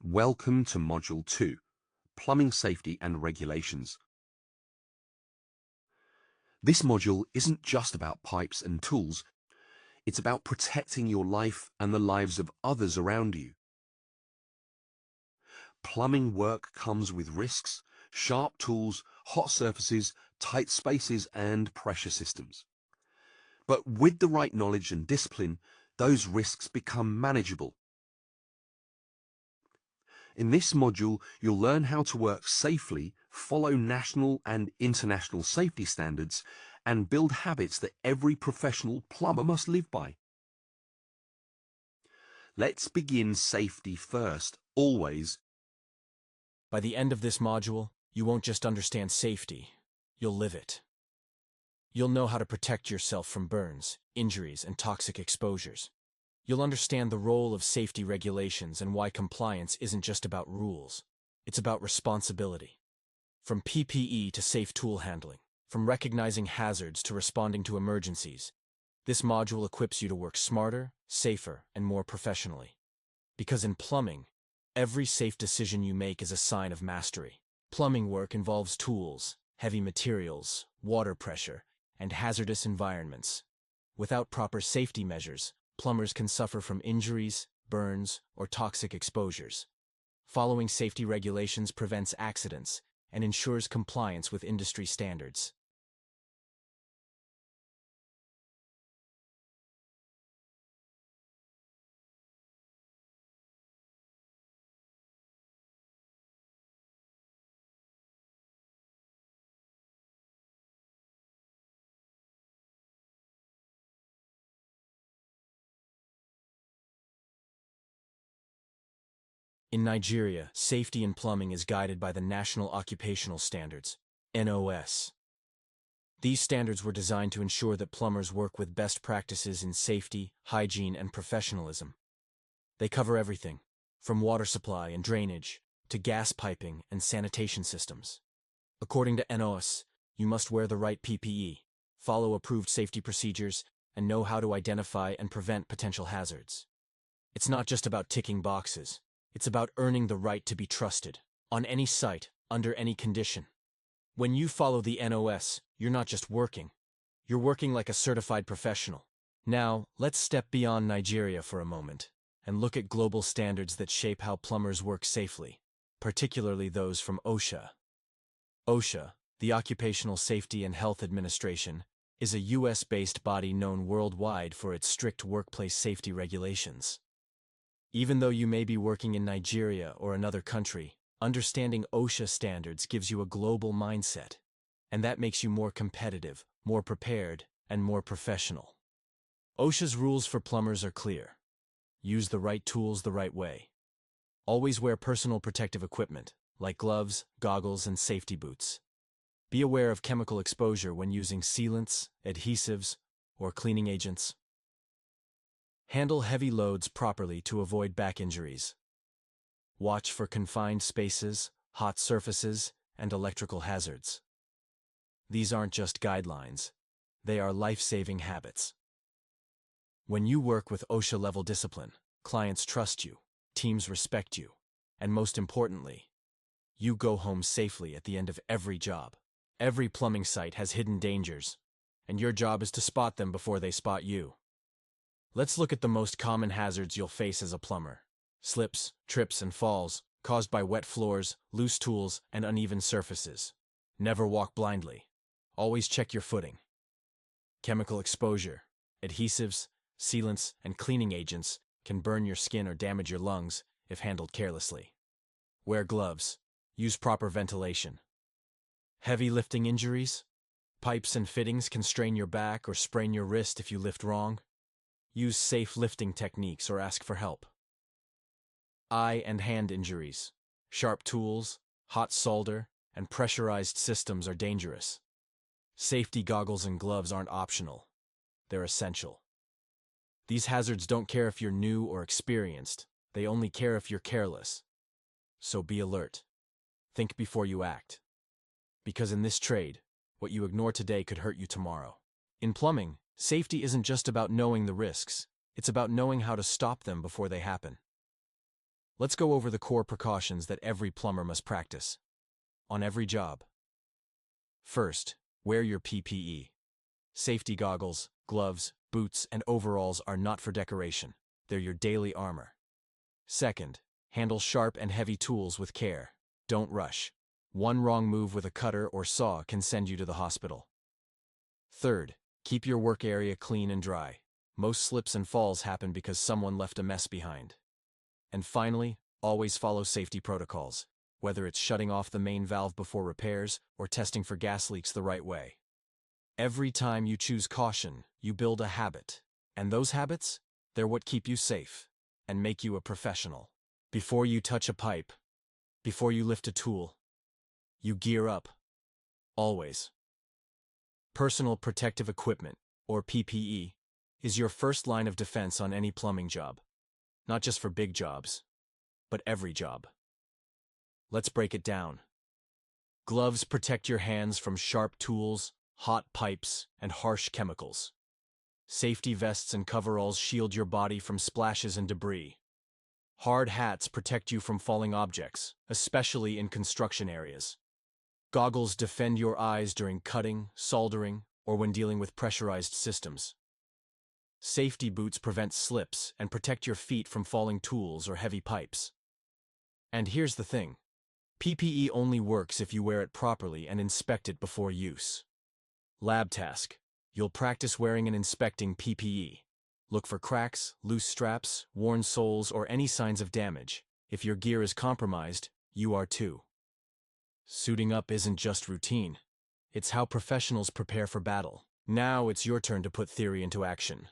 Welcome to Module 2, Plumbing Safety and Regulations. This module isn't just about pipes and tools, it's about protecting your life and the lives of others around you. Plumbing work comes with risks, sharp tools, hot surfaces, tight spaces, and pressure systems. But with the right knowledge and discipline, those risks become manageable. In this module, you'll learn how to work safely, follow national and international safety standards, and build habits that every professional plumber must live by. Let's begin safety first, always. By the end of this module, you won't just understand safety, you'll live it. You'll know how to protect yourself from burns, injuries, and toxic exposures. You'll understand the role of safety regulations and why compliance isn't just about rules. It's about responsibility. From PPE to safe tool handling, from recognizing hazards to responding to emergencies, this module equips you to work smarter, safer, and more professionally. Because in plumbing, every safe decision you make is a sign of mastery. Plumbing work involves tools, heavy materials, water pressure, and hazardous environments. Without proper safety measures, plumbers can suffer from injuries, burns, or toxic exposures. Following safety regulations prevents accidents and ensures compliance with industry standards. In Nigeria, safety in plumbing is guided by the National Occupational Standards, NOS. These standards were designed to ensure that plumbers work with best practices in safety, hygiene, and professionalism. They cover everything, from water supply and drainage to gas piping and sanitation systems. According to NOS, you must wear the right PPE, follow approved safety procedures, and know how to identify and prevent potential hazards. It's not just about ticking boxes. It's about earning the right to be trusted, on any site, under any condition. When you follow the NOS, you're not just working. You're working like a certified professional. Now, let's step beyond Nigeria for a moment and look at global standards that shape how plumbers work safely, particularly those from OSHA. OSHA, the Occupational Safety and Health Administration, is a US-based body known worldwide for its strict workplace safety regulations. Even though you may be working in Nigeria or another country, understanding OSHA standards gives you a global mindset, and that makes you more competitive, more prepared, and more professional. OSHA's rules for plumbers are clear. Use the right tools the right way. Always wear personal protective equipment, like gloves, goggles, and safety boots. Be aware of chemical exposure when using sealants, adhesives, or cleaning agents. Handle heavy loads properly to avoid back injuries. Watch for confined spaces, hot surfaces, and electrical hazards. These aren't just guidelines. They are life-saving habits. When you work with OSHA-level discipline, clients trust you, teams respect you, and most importantly, you go home safely at the end of every job. Every plumbing site has hidden dangers, and your job is to spot them before they spot you. Let's look at the most common hazards you'll face as a plumber. Slips, trips, and falls, caused by wet floors, loose tools, and uneven surfaces. Never walk blindly. Always check your footing. Chemical exposure. Adhesives, sealants, and cleaning agents can burn your skin or damage your lungs if handled carelessly. Wear gloves. Use proper ventilation. Heavy lifting injuries. Pipes and fittings can strain your back or sprain your wrist if you lift wrong. Use safe lifting techniques or ask for help. Eye and hand injuries. Sharp tools, hot solder, and pressurized systems are dangerous. Safety goggles and gloves aren't optional. They're essential. These hazards don't care if you're new or experienced. They only care if you're careless. So be alert. Think before you act. Because in this trade, what you ignore today could hurt you tomorrow. In plumbing, safety isn't just about knowing the risks. It's about knowing how to stop them before they happen. Let's go over the core precautions that every plumber must practice on every job. First, wear your PPE. Safety goggles, gloves, boots, and overalls are not for decoration. They're your daily armor. Second, handle sharp and heavy tools with care. Don't rush. One wrong move with a cutter or saw can send you to the hospital. Third, keep your work area clean and dry. Most slips and falls happen because someone left a mess behind. And finally, always follow safety protocols, whether it's shutting off the main valve before repairs or testing for gas leaks the right way. Every time you choose caution, you build a habit. And those habits, they're what keep you safe and make you a professional. Before you touch a pipe, before you lift a tool, you gear up. Always. Personal protective equipment, or PPE, is your first line of defense on any plumbing job. Not just for big jobs, but every job. Let's break it down. Gloves protect your hands from sharp tools, hot pipes, and harsh chemicals. Safety vests and coveralls shield your body from splashes and debris. Hard hats protect you from falling objects, especially in construction areas. Goggles defend your eyes during cutting, soldering, or when dealing with pressurized systems. Safety boots prevent slips and protect your feet from falling tools or heavy pipes. And here's the thing. PPE only works if you wear it properly and inspect it before use. Lab task. You'll practice wearing and inspecting PPE. Look for cracks, loose straps, worn soles, or any signs of damage. If your gear is compromised, you are too. Suiting up isn't just routine. It's how professionals prepare for battle. Now it's your turn to put theory into action.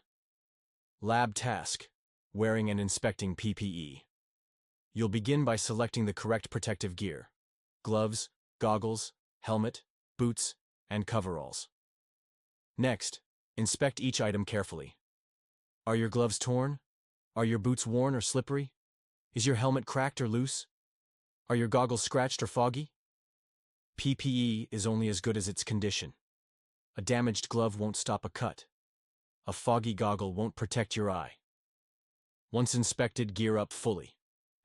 Lab task. Wearing and inspecting PPE. You'll begin by selecting the correct protective gear. Gloves, goggles, helmet, boots, and coveralls. Next, inspect each item carefully. Are your gloves torn? Are your boots worn or slippery? Is your helmet cracked or loose? Are your goggles scratched or foggy? PPE is only as good as its condition. A damaged glove won't stop a cut. A foggy goggle won't protect your eye. Once inspected, gear up fully,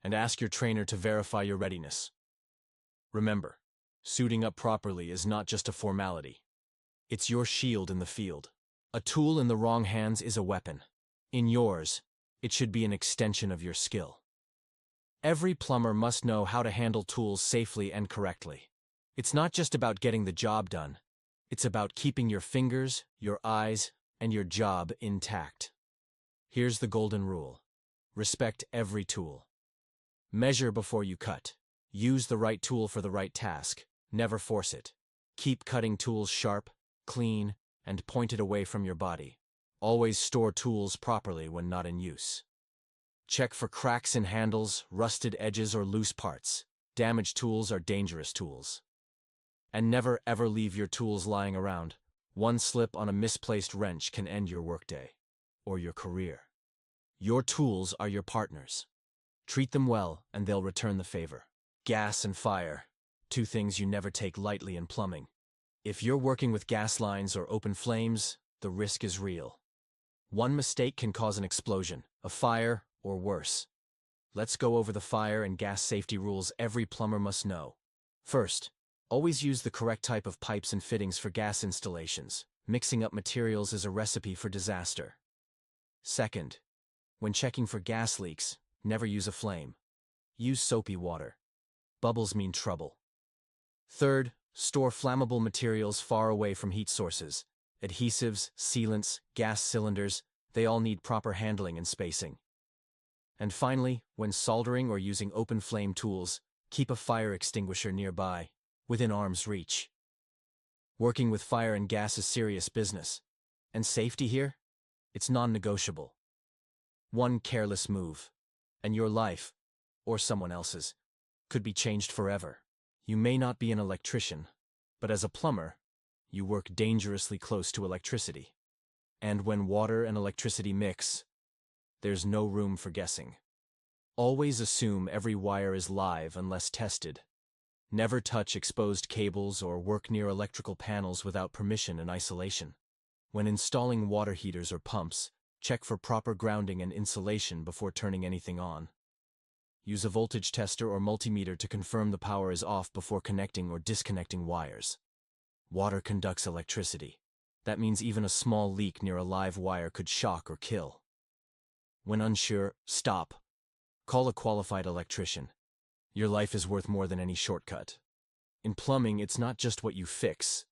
and ask your trainer to verify your readiness. Remember, suiting up properly is not just a formality. It's your shield in the field. A tool in the wrong hands is a weapon. In yours, it should be an extension of your skill. Every plumber must know how to handle tools safely and correctly. It's not just about getting the job done. It's about keeping your fingers, your eyes, and your job intact. Here's the golden rule. Respect every tool. Measure before you cut. Use the right tool for the right task. Never force it. Keep cutting tools sharp, clean, and pointed away from your body. Always store tools properly when not in use. Check for cracks in handles, rusted edges, or loose parts. Damaged tools are dangerous tools. And never ever leave your tools lying around. One slip on a misplaced wrench can end your workday, or your career. Your tools are your partners. Treat them well, and they'll return the favor. Gas and fire, two things you never take lightly in plumbing. If you're working with gas lines or open flames, the risk is real. One mistake can cause an explosion, a fire, or worse. Let's go over the fire and gas safety rules every plumber must know. First, always use the correct type of pipes and fittings for gas installations. Mixing up materials is a recipe for disaster. Second, when checking for gas leaks, never use a flame. Use soapy water. Bubbles mean trouble. Third, store flammable materials far away from heat sources. Adhesives, sealants, gas cylinders, they all need proper handling and spacing. And finally, when soldering or using open flame tools, keep a fire extinguisher nearby, within arm's reach. Working with fire and gas is serious business. And safety here? It's non-negotiable. One careless move, and your life, or someone else's, could be changed forever. You may not be an electrician, but as a plumber, you work dangerously close to electricity. And when water and electricity mix, there's no room for guessing. Always assume every wire is live unless tested. Never touch exposed cables or work near electrical panels without permission and isolation. When installing water heaters or pumps, check for proper grounding and insulation before turning anything on. use a voltage tester or multimeter to confirm the power is off before connecting or disconnecting wires. Water conducts electricity. That means even a small leak near a live wire could shock or kill. When unsure, stop. Call a qualified electrician. Your life is worth more than any shortcut. In plumbing, it's not just what you fix,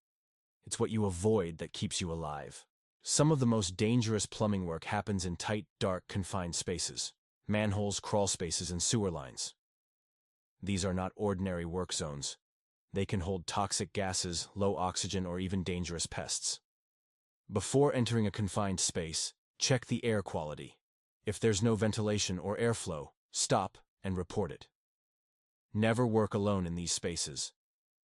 it's what you avoid that keeps you alive. Some of the most dangerous plumbing work happens in tight, dark, confined spaces. Manholes, crawl spaces, and sewer lines. These are not ordinary work zones. They can hold toxic gases, low oxygen, or even dangerous pests. Before entering a confined space, check the air quality. If there's no ventilation or airflow, stop and report it. Never work alone in these spaces.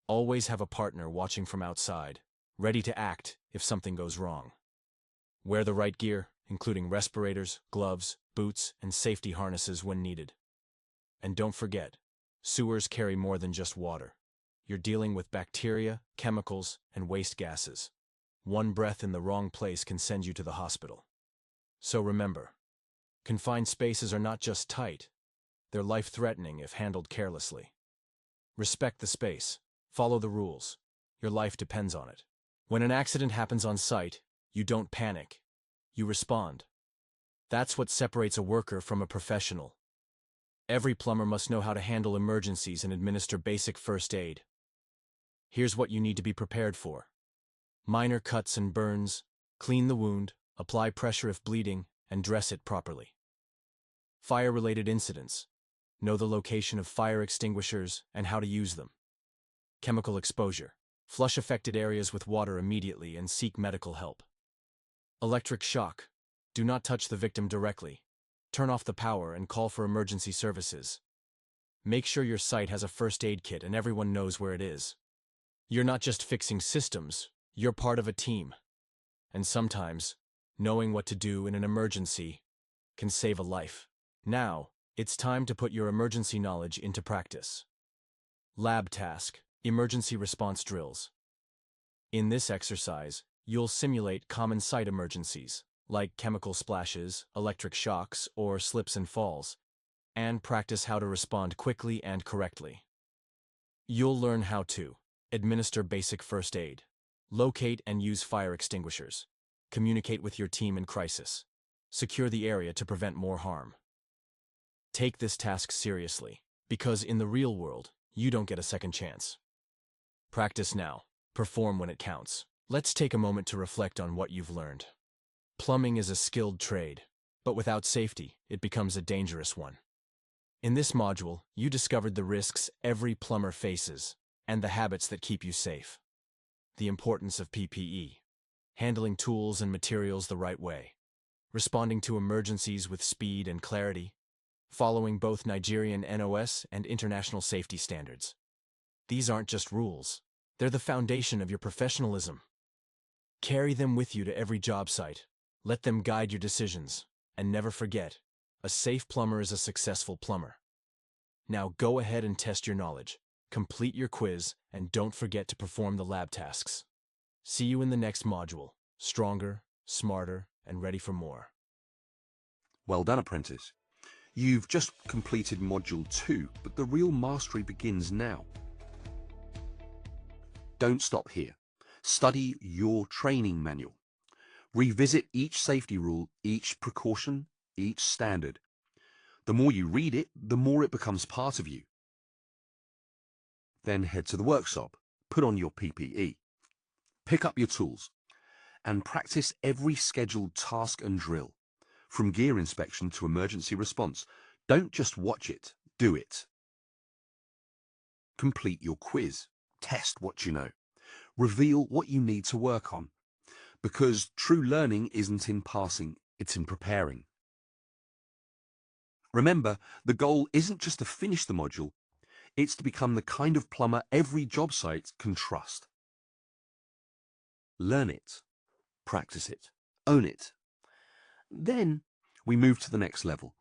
Always have a partner watching from outside, ready to act if something goes wrong. Wear the right gear, including respirators, gloves, boots, and safety harnesses when needed. And don't forget, sewers carry more than just water. You're dealing with bacteria, chemicals, and waste gases. One breath in the wrong place can send you to the hospital. So remember, confined spaces are not just tight, they're life-threatening if handled carelessly. Respect the space. Follow the rules. Your life depends on it. When an accident happens on site, you don't panic. You respond. That's what separates a worker from a professional. Every plumber must know how to handle emergencies and administer basic first aid. Here's what you need to be prepared for. Minor cuts and burns, clean the wound, apply pressure if bleeding, and dress it properly. Fire-related incidents. Know the location of fire extinguishers and how to use them. Chemical exposure. Flush affected areas with water immediately and seek medical help. Electric shock. Do not touch the victim directly. Turn off the power and call for emergency services. Make sure your site has a first aid kit and everyone knows where it is. You're not just fixing systems, you're part of a team. And sometimes, knowing what to do in an emergency can save a life. Now, it's time to put your emergency knowledge into practice. Lab task, emergency response drills. In this exercise, you'll simulate common site emergencies, like chemical splashes, electric shocks, or slips and falls, and practice how to respond quickly and correctly. You'll learn how to administer basic first aid, locate and use fire extinguishers, communicate with your team in crisis, secure the area to prevent more harm. Take this task seriously, because in the real world, you don't get a second chance. Practice now. Perform when it counts. Let's take a moment to reflect on what you've learned. Plumbing is a skilled trade, but without safety, it becomes a dangerous one. In this module, you discovered the risks every plumber faces and the habits that keep you safe. The importance of PPE, handling tools and materials the right way, responding to emergencies with speed and clarity, following both Nigerian NOS and international safety standards. These aren't just rules, they're the foundation of your professionalism. Carry them with you to every job site, let them guide your decisions, and never forget, a safe plumber is a successful plumber. Now go ahead and test your knowledge, complete your quiz, and don't forget to perform the lab tasks. See you in the next module, stronger, smarter, and ready for more. Well done, apprentice. You've just completed Module 2, but the real mastery begins now. Don't stop here. Study your training manual. Revisit each safety rule, each precaution, each standard. The more you read it, the more it becomes part of you. Then head to the workshop, put on your PPE, pick up your tools, and practice every scheduled task and drill. From gear inspection to emergency response, don't just watch it, do it. Complete your quiz, test what you know, reveal what you need to work on, because true learning isn't in passing, it's in preparing. Remember, the goal isn't just to finish the module, it's to become the kind of plumber every job site can trust. Learn it, practice it, own it. Then we move to the next level.